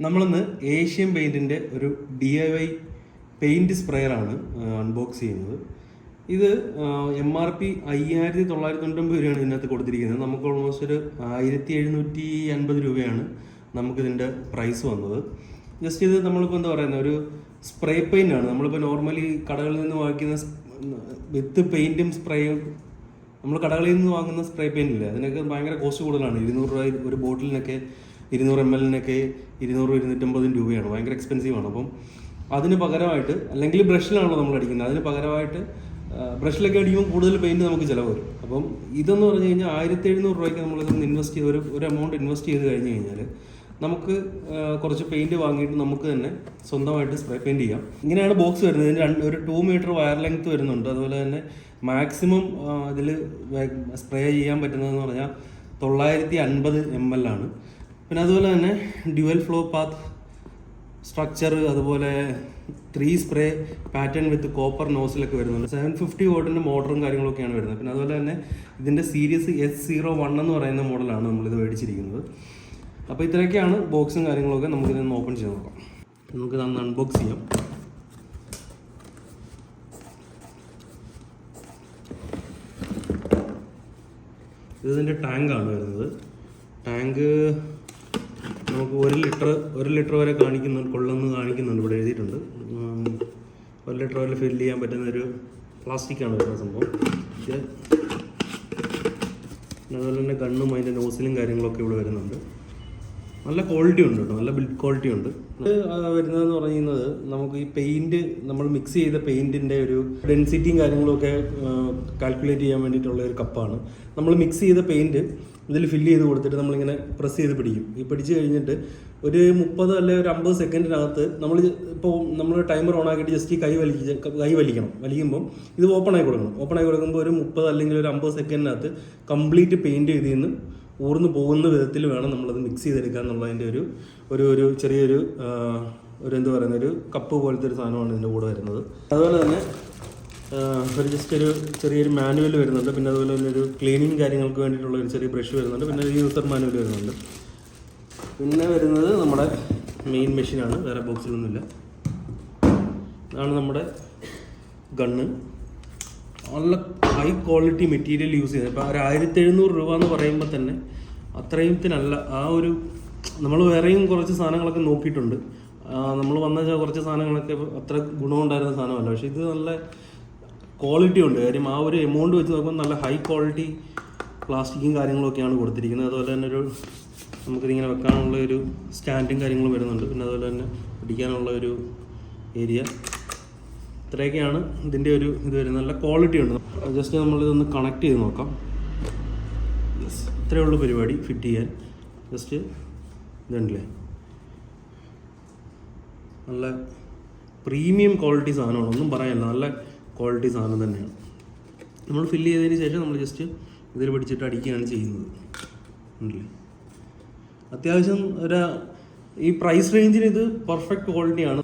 നമ്മളിന്ന് ഏഷ്യൻ പെയിൻറ്റിൻ്റെ ഒരു DIY paint സ്പ്രെയറാണ് unbox ചെയ്യുന്നത്. ഇത് MRP 5,999 രൂപയാണ് ഇതിനകത്ത് കൊടുത്തിരിക്കുന്നത്. നമുക്ക് ഓൾമോസ്റ്റ് ഒരു 1,750 രൂപയാണ് നമുക്കിതിൻ്റെ പ്രൈസ് വന്നത്. ജസ്റ്റ് ഇത് നമ്മളിപ്പോൾ എന്താ പറയുന്നത്, ഒരു സ്പ്രേ പെയിൻ്റാണ്. നമ്മളിപ്പോൾ നോർമലി കടകളിൽ നിന്ന് വാങ്ങിക്കുന്ന വിത്ത് പെയിൻറ്റും സ്പ്രേയും, നമ്മൾ കടകളിൽ നിന്ന് വാങ്ങുന്ന സ്പ്രേ പെയിൻ്റ് ഇല്ലേ, അതിനൊക്കെ ഭയങ്കര കോസ്റ്റ് കൂടുതലാണ്. 200 രൂപ ഒരു ബോട്ടിലിനൊക്കെ, 200 ml-നൊക്കെ 200-250 രൂപയാണ്. ഭയങ്കര എക്സ്പെൻസീവാണ്. അപ്പം അതിന് പകരമായിട്ട്, അല്ലെങ്കിൽ ബ്രഷിലാണല്ലോ നമ്മൾ അടിക്കുന്നത്, അതിന് പകരമായിട്ട് ബ്രഷിലൊക്കെ അടിക്കുമ്പോൾ കൂടുതൽ പെയിൻറ്റ് നമുക്ക് ചിലവ് വരും. അപ്പം ഇതെന്ന് പറഞ്ഞു കഴിഞ്ഞാൽ 1,700 രൂപയ്ക്ക് നമ്മളിതൊന്ന് ഇൻവെസ്റ്റ് ചെയ്ത് ഒരു എമൗണ്ട് ഇൻവെസ്റ്റ് ചെയ്ത് കഴിഞ്ഞ് കഴിഞ്ഞാൽ നമുക്ക് കുറച്ച് പെയിൻറ്റ് വാങ്ങിയിട്ട് നമുക്ക് തന്നെ സ്വന്തമായിട്ട് സ്പ്രേ പെയിൻറ്റ് ചെയ്യാം. ഇങ്ങനെയാണ് ബോക്സ് വരുന്നത്. ഇതിന് ഒരു 2 മീറ്റർ വയർ ലെങ്ത് വരുന്നുണ്ട്. അതുപോലെ തന്നെ മാക്സിമം ഇതിൽ സ്പ്രേ ചെയ്യാൻ പറ്റുന്നതെന്ന് പറഞ്ഞാൽ 950 ml ആണ്. പിന്നെ അതുപോലെ തന്നെ ഡ്യുവൽ ഫ്ലോ പാത്ത് സ്ട്രക്ചർ, അതുപോലെ 3 സ്പ്രേ പാറ്റേൺ വിത്ത് കോപ്പർ നോസിലൊക്കെ വരുന്നുണ്ട്. 750 വാട്ടിൻ്റെ മോട്ടറും കാര്യങ്ങളൊക്കെയാണ് വരുന്നത്. പിന്നെ അതുപോലെ തന്നെ ഇതിൻ്റെ സീരീസ് S01 എന്ന് പറയുന്ന മോഡലാണ് നമ്മളിത് മേടിച്ചിരിക്കുന്നത്. അപ്പോൾ ഇത്രയൊക്കെയാണ് ബോക്സും കാര്യങ്ങളൊക്കെ. നമുക്കിതൊന്ന് ഓപ്പൺ ചെയ്ത് നോക്കാം. നമുക്കിതൊന്ന് അൺബോക്സ് ചെയ്യാം. ഇതിൻ്റെ ടാങ്കാണ് വരുന്നത്. ടാങ്ക് നമുക്ക് 1 ലിറ്റർ വരെ കൊള്ളുമെന്ന് കാണിക്കുന്നുണ്ട്. ഇവിടെ എഴുതിയിട്ടുണ്ട്. 1 ലിറ്റർ വരെ ഫില്ല് ചെയ്യാൻ പറ്റുന്ന ഒരു പ്ലാസ്റ്റിക്കാണ് വരുന്ന സംഭവം. ഇത് അതുപോലെ തന്നെ ഗണ്ണും അതിൻ്റെ നോസിലും കാര്യങ്ങളൊക്കെ ഇവിടെ വരുന്നുണ്ട്. നല്ല ക്വാളിറ്റി ഉണ്ട് കേട്ടോ, നല്ല ബിൽഡ് ക്വാളിറ്റി ഉണ്ട്. ഇത് വരുന്നതെന്ന് പറയുന്നത്, നമുക്ക് ഈ പെയിൻറ്റ്, നമ്മൾ മിക്സ് ചെയ്ത പെയിൻറ്റിൻ്റെ ഒരു ഡെൻസിറ്റിയും കാര്യങ്ങളൊക്കെ കാൽക്കുലേറ്റ് ചെയ്യാൻ വേണ്ടിയിട്ടുള്ള ഒരു കപ്പാണ്. നമ്മൾ മിക്സ് ചെയ്ത പെയിൻറ്റ് ഇതിൽ ഫില്ല് ചെയ്ത് കൊടുത്തിട്ട് നമ്മളിങ്ങനെ പ്രസ് ചെയ്ത് പിടിക്കും. ഈ പിടിച്ച് കഴിഞ്ഞിട്ട് ഒരു 30 അല്ലെങ്കിൽ ഒരു 50 സെക്കൻഡിനകത്ത് നമ്മൾ ടൈമർ ഓൺ ആക്കിയിട്ട് ജസ്റ്റ് കൈ വലിക്കണം. വലിക്കുമ്പം ഇത് ഓപ്പൺ ആയി കൊടുക്കുമ്പോൾ ഒരു 30 അല്ലെങ്കിൽ ഒരു 50 സെക്കൻഡിനകത്ത് കംപ്ലീറ്റ് പെയിൻറ്റ് ഇതിൽ നിന്ന് ഊർന്ന് പോകുന്ന വിധത്തിൽ വേണം നമ്മളത് മിക്സ് ചെയ്തെടുക്കുക എന്നുള്ളതിൻ്റെ ഒരു ചെറിയൊരു എന്താ പറയുന്ന ഒരു കപ്പ് പോലത്തെ ഒരു സാധനമാണ് ഇതിൻ്റെ കൂടെ വരുന്നത്. അതുപോലെ തന്നെ ഒരു ചെറിയൊരു മാനുവൽ വരുന്നുണ്ട്. പിന്നെ അതുപോലെ തന്നെ ഒരു ക്ലീനിങ് കാര്യങ്ങൾക്ക് വേണ്ടിയിട്ടുള്ള ഒരു ചെറിയ ബ്രഷ് വരുന്നുണ്ട്. പിന്നെ ഒരു യൂസർ മാനുവൽ വരുന്നുണ്ട്. പിന്നെ വരുന്നത് നമ്മുടെ മെയിൻ മെഷീനാണ്, വേറെ ബോക്സിലൊന്നുമില്ല. ഇതാണ് നമ്മുടെ ഗണ്ണ്. നല്ല ഹൈ ക്വാളിറ്റി മെറ്റീരിയൽ യൂസ് ചെയ്യുന്നത്. ഇപ്പോൾ ഒരു 1,700 രൂപ എന്ന് പറയുമ്പോൾ തന്നെ അത്രയുത്തിനല്ല. നമ്മൾ വേറെയും കുറച്ച് സാധനങ്ങളൊക്കെ നോക്കിയിട്ടുണ്ട്. നമ്മൾ വന്ന കുറച്ച് സാധനങ്ങളൊക്കെ അത്ര ഗുണമുണ്ടായിരുന്ന സാധനമല്ല. പക്ഷേ ഇത് നല്ല ക്വാളിറ്റി ഉണ്ട്. കാര്യം ആ ഒരു എമൗണ്ട് വെച്ച് നോക്കുമ്പോൾ നല്ല ഹൈ ക്വാളിറ്റി പ്ലാസ്റ്റിക്കും കാര്യങ്ങളൊക്കെയാണ് കൊടുത്തിരിക്കുന്നത്. അതുപോലെ തന്നെ നമുക്കിതിങ്ങനെ വെക്കാനുള്ള ഒരു സ്റ്റാൻഡും കാര്യങ്ങളും വരുന്നുണ്ട്. പിന്നെ അതുപോലെ തന്നെ പിടിക്കാനുള്ള ഒരു ഏരിയ. ഇത്രയൊക്കെയാണ് ഇതിൻ്റെ ഇത് വരുന്നത്. നല്ല ക്വാളിറ്റി ഉണ്ട്. ജസ്റ്റ് നമ്മളിതൊന്ന് കണക്ട് ചെയ്ത് നോക്കാം. ഇത്രയേ ഉള്ളൂ പരിപാടി ഫിറ്റ് ചെയ്യാൻ. ജസ്റ്റ് ഇതുണ്ടല്ലേ, നല്ല പ്രീമിയം ക്വാളിറ്റി സാധനമാണ്, ഒന്നും പറയാനില്ല. നല്ല ക്വാളിറ്റി സാധനം തന്നെയാണ്. നമ്മൾ ഫില്ല് ചെയ്തതിന് ശേഷം നമ്മൾ ജസ്റ്റ് ഇതിൽ പിടിച്ചിട്ട് അടിക്കുകയാണ് ചെയ്യുന്നത്. ഉണ്ടല്ലേ, അത്യാവശ്യം ഈ പ്രൈസ് റേഞ്ചിന് ഇത് പെർഫെക്റ്റ് ക്വാളിറ്റിയാണ്.